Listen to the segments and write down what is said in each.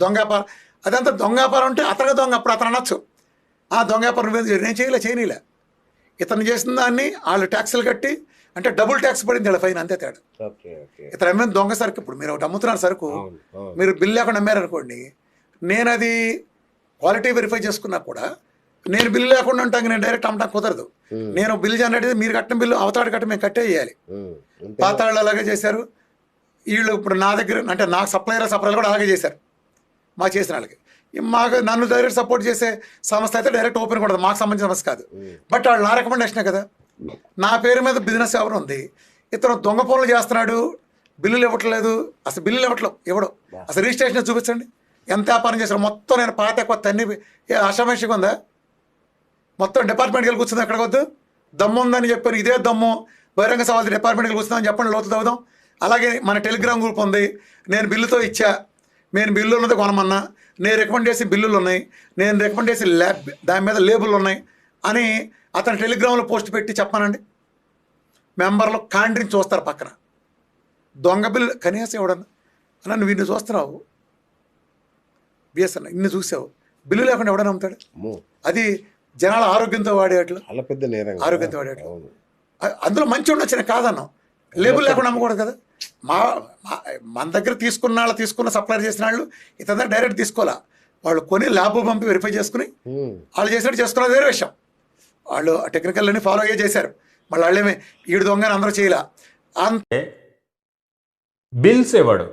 దొంగ వ్యాపారం, అదంతా దొంగ వ్యాపారం అంటే అతను దొంగ, అప్పుడు అతను అనొచ్చు ఆ దొంగ వ్యాపారం నేను చేయనీలే. ఇతను చేసిన దాన్ని వాళ్ళు ట్యాక్సులు కట్టి, అంటే డబుల్ ట్యాక్స్ పడింది వీళ్ళ ఫైన్, అంతే తేడా. ఇతను అమ్మిన దొంగ సరుకు, ఇప్పుడు మీరు ఒకటి అమ్ముతున్నారు సరుకు, మీరు బిల్ లేకుండా అమ్మారనుకోండి, నేను అది క్వాలిటీ వెరిఫై చేసుకున్నా కూడా నేను బిల్లు లేకుండా ఉంటాను, నేను డైరెక్ట్ అమ్మటం కుదరదు. నేను బిల్ జనరేట్ చేసి మీరు కట్టిన బిల్లు అవతాడు కట్టి మేము కట్టేయాలి. పాత వాళ్ళు అలాగే చేశారు. వీళ్ళు ఇప్పుడు నా దగ్గర అంటే నాకు సప్లైలు కూడా అలాగే చేశారు. మాకు చేసిన వాళ్ళకి, మాకు నన్ను డైరెక్ట్ సపోర్ట్ చేసే సంస్థ అయితే డైరెక్ట్ ఓపెన్ కూడా మాకు సంబంధించిన సమస్య కాదు. బట్ వాళ్ళు నా రికమెండేషనే కదా. నా పేరు మీద బిజినెస్ ఎవరు ఉంది, ఇతను దొంగ పనులు చేస్తున్నాడు, బిల్లులు ఇవ్వట్లేదు, అసలు బిల్లులు ఇవ్వడం అసలు రిజిస్ట్రేషన్ చూపించండి, ఎంత వ్యాపారం చేశారు మొత్తం. నేను పాత కొత్త అన్ని అషామేషిగా ఉందా, మొత్తం డిపార్ట్మెంట్కి వెళ్ళి కూర్చుంది. ఎక్కడ వద్దు దమ్ము ఉందని చెప్పాను, ఇదే దమ్ము బహిరంగ సవాల్ డిపార్ట్మెంట్కి కూర్చుందని చెప్పండి, లోతు తవ్వుదాం. అలాగే మన టెలిగ్రామ్ గ్రూప్ ఉంది, నేను బిల్లుతో ఇచ్చా, నేను బిల్లు ఉన్నది కొనమన్నా, నేను రికమెండ్ చేసి బిల్లులు ఉన్నాయి, నేను రికమెండ్ చేసి దాని మీద లేబుల్ ఉన్నాయి అని అతను టెలిగ్రామ్లో పోస్ట్ పెట్టి చెప్పానండి. మెంబర్లు కాండ్రించి చూస్తారు పక్కన. దొంగ బిల్లు కనీసం ఎవడన్నా అన్న నువ్వు ఇన్ని చూస్తున్నావు బిఎస్ఎన్, ఇన్ని చూసావు, బిల్లు లేకుండా ఎవడన్నా అమ్ముతాడు? అది జనాల ఆరోగ్యంతో వాడేట్లు, ఆరోగ్యంతో వాడేట్లు. అందులో మంచి ఉండొచ్చిన కాదన్నాం, లేబుల్ లేకుండా అమ్మకూడదు కదా. మన దగ్గర తీసుకున్న సప్లై చేసిన వాళ్ళు ఇతని దగ్గర డైరెక్ట్ తీసుకోవాలా, వాళ్ళు కొని ల్యాబ్ పంపి వెరిఫై చేసుకుని వాళ్ళు చేసినట్టు చేసుకున్నది వేరే విషయం. వాళ్ళు టెక్నికల్ అన్ని ఫాలో అయ్యే చేశారు, మళ్ళీ వాళ్ళేమే ఈడు దొంగని అందరూ చేయాల. అంతే బిల్స్ ఇవ్వడు.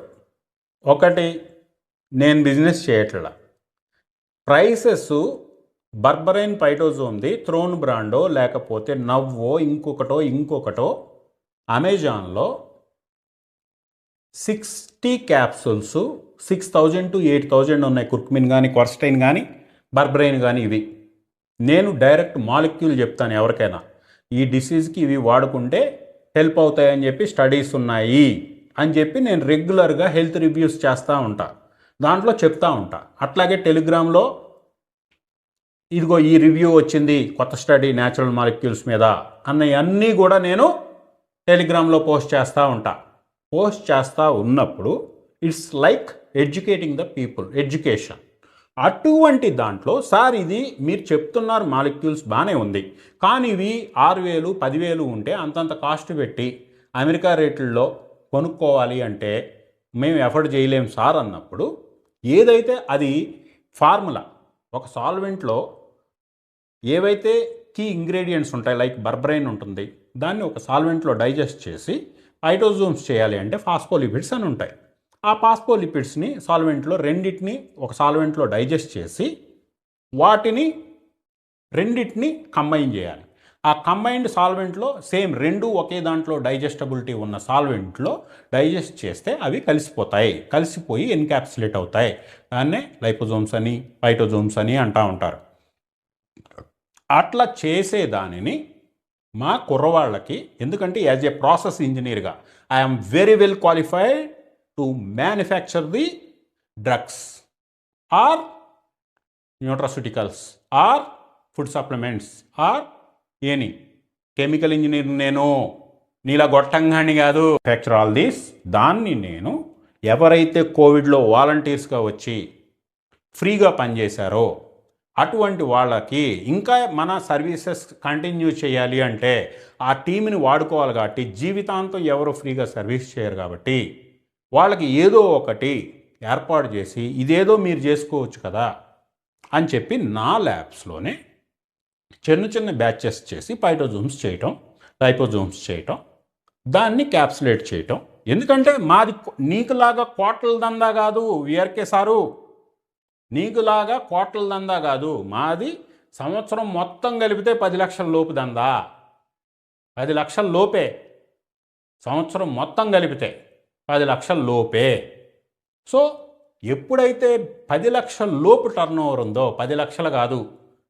ఒకటి, నేను బిజినెస్ చేయట్లా, ప్రైసెస్ బర్బరైన్ పైటోజోమ్ది థ్రోన్ బ్రాండో లేకపోతే నవ్వో ఇంకొకటో అమెజాన్లో 60 క్యాప్సూల్స్ 6,000 to 8,000 ఉన్నాయి. కుర్కుమిన్ కానీ, క్వర్స్టైన్ కానీ, బర్బరైన్ కానీ. ఇవి నేను డైరెక్ట్ మాలిక్యూల్ చెప్తాను ఎవరికైనా, ఈ డిసీజ్కి ఇవి వాడుకుంటే హెల్ప్ అవుతాయని చెప్పి స్టడీస్ ఉన్నాయి అని చెప్పి నేను రెగ్యులర్గా హెల్త్ రివ్యూస్ చేస్తూ ఉంటా, దాంట్లో చెప్తా ఉంటా. అట్లాగే టెలిగ్రామ్లో ఇదిగో ఈ రివ్యూ వచ్చింది, కొత్త స్టడీ న్యాచురల్ మాలిక్యూల్స్ మీద అన్నీ కూడా నేను టెలిగ్రామ్లో పోస్ట్ చేస్తూ ఉంటా. పోస్ట్ చేస్తూ ఉన్నప్పుడు it's like educating the people, education. అటువంటి దాంట్లో సార్ ఇది మీరు చెప్తున్నారు మాలిక్యూల్స్ బాగానే ఉంది, కానీ ఇవి 6,000 10,000 ఉంటే అంతంత కాస్ట్ పెట్టి అమెరికా రేట్లలో కొనుక్కోవాలి అంటే మేము ఎఫర్ట్ చేయలేం సార్ అన్నప్పుడు, ఏదైతే అది ఫార్ములా ఒక సాల్వెంట్లో ఏవైతే కీ ఇంగ్రీడియంట్స్ ఉంటాయి, లైక్ బర్బరైన్ ఉంటుంది, దాన్ని ఒక సాల్వెంట్లో డైజెస్ట్ చేసి పైటోజోమ్స్ చేయాలి అంటే ఫాస్ఫోలిపిడ్స్ అని ఉంటాయి. ఆ ఫాస్ఫోలిపిడ్స్ని సాల్వెంట్లో రెండింటిని ఒక సాల్వెంట్లో డైజెస్ట్ చేసి వాటిని రెండింటిని కంబైన్ చేయాలి. ఆ కంబైన్డ్ సాల్వెంట్లో సేమ్ రెండు ఒకే దాంట్లో డైజెస్టబిలిటీ ఉన్న సాల్వెంట్లో డైజెస్ట్ చేస్తే అవి కలిసిపోయి ఎన్క్యాప్సులేట్ అవుతాయి. దాన్నే లైపోజోమ్స్ అని పైటోజోమ్స్ అని అంటూ ఉంటారు. అట్లా చేసేదానిని మా కుర్రవాళ్ళకి, ఎందుకంటే యాజ్ ఏ ప్రాసెస్ ఇంజనీర్గా I'm very well qualified to manufacture the drugs or nutraceuticals or food supplements or any chemical engineer. నేను నీలా గొట్టంగాని కాదు, ఫ్యాక్చర్ ఆల్ దీస్. దాన్ని నేను ఎవరైతే కోవిడ్లో వాలంటీర్స్గా వచ్చి ఫ్రీగా పనిచేశారో అటువంటి వాళ్ళకి ఇంకా మన సర్వీసెస్ కంటిన్యూ చేయాలి అంటే ఆ టీంని వాడుకోవాలి. కాబట్టి జీవితాంతం ఎవరు ఫ్రీగా సర్వీస్ చేయరు, కాబట్టి వాళ్ళకి ఏదో ఒకటి ఏర్పాటు చేసి ఇదేదో మీరు చేసుకోవచ్చు కదా అని చెప్పి నా ల్యాబ్స్లోనే చిన్న బ్యాచెస్ చేసి పైటోజోమ్స్ చేయటం, లైపోజోమ్స్ చేయటం, దాన్ని క్యాప్సులేట్ చేయటం. ఎందుకంటే మాది నీకులాగా కోట్ల దందా కాదు విఆర్కే సారు, నీకులాగా కోట్ల దందా కాదు. మాది సంవత్సరం మొత్తం కలిపితే 10 లక్షల లోపు దందా, 10 లక్షల లోపే. సంవత్సరం మొత్తం కలిపితే 10 లక్షల లోపే. సో ఎప్పుడైతే 10 లక్షల లోపు టర్న్ ఓవర్ ఉందో, 10 లక్షలు కాదు,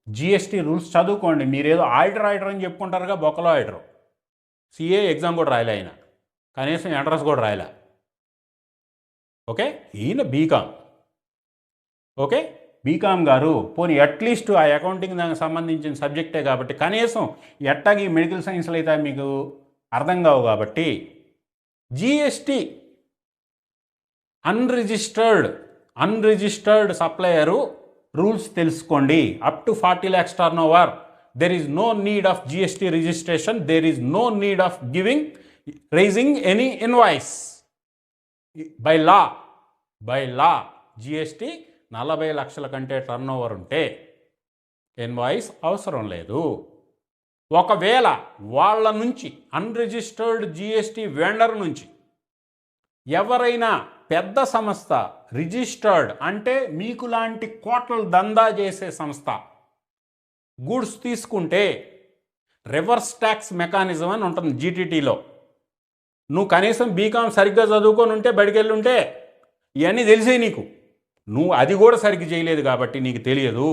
జిఎస్టీ రూల్స్ చదువుకోండి. మీరేదో ఆడిటర్ అని చెప్పుకుంటారుగా, బొక్కలో ఆడిటర్. సిఏ ఎగ్జామ్ కూడా రాయలే ఆయన, కనీసం ఎంట్రన్స్ కూడా రాయలే. ఓకే, ఈయన బీకామ్. ఓకే, బీకామ్ గారు పోనీ అట్లీస్ట్ ఆ అకౌంటింగ్ దానికి సంబంధించిన సబ్జెక్టే కాబట్టి కనీసం ఎట్టాగి మెడికల్ సైన్స్లో అయితే మీకు అర్థం కావు కాబట్టి GST unregistered unregistered supplier rules తెలుసుకోండి. Up to 40 lakhs turnover there is no need of GST registration, there is no need of raising any invoice. By law GST 40 లక్షల కంటే టర్న్ ఓవర్ ఉంటే ఇన్వాయిస్ అవసరం లేదు. ఒకవేళ వాళ్ళ నుంచి unregistered GST vendor నుంచి ఎవరైనా పెద్ద సంస్థ రిజిస్టర్డ్ అంటే మీకు లాంటి కోట్ల దందా చేసే సంస్థ గూడ్స్ తీసుకుంటే రివర్స్ ట్యాక్స్ మెకానిజం అని ఉంటుంది జీటీటీలో. నువ్వు కనీసం బీకామ్ సరిగ్గా చదువుకొని ఉంటే బడికెళ్ళి ఉంటే ఇవన్నీ తెలిసే నీకు. నువ్వు అది కూడా సరిగ్గా చేయలేదు కాబట్టి నీకు తెలియదు.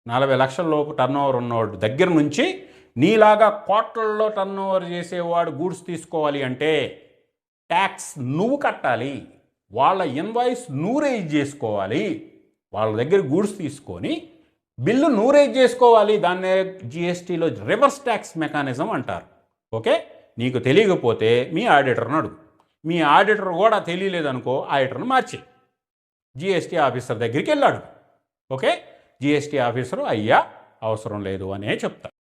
40 లక్షల లోపు టర్న్ ఓవర్ ఉన్నవాడు దగ్గర నుంచి నీలాగా కోట్లలో టర్న్ ఓవర్ చేసేవాడు గూడ్స్ తీసుకోవాలి అంటే ట్యాక్స్ నువ్వు కట్టాలి, వాళ్ళ ఇన్వాయిస్ నువ్వు రేజ్ చేసుకోవాలి, వాళ్ళ దగ్గర గూడ్స్ తీసుకొని బిల్లు నువ్వు రేజ్ చేసుకోవాలి. దాన్నే జిఎస్టీలో రివర్స్ ట్యాక్స్ మెకానిజం అంటారు. ఓకే, నీకు తెలియకపోతే మీ ఆడిటర్ని అడుగు. మీ ఆడిటర్ కూడా తెలియలేదనుకో ఆడిటర్ని మార్చి జిఎస్టీ ఆఫీసర్ దగ్గరికి వెళ్ళాడు. ఓకే, జిఎస్టీ ఆఫీసరు అయ్యా అవసరం లేదు అనే చెప్తారు.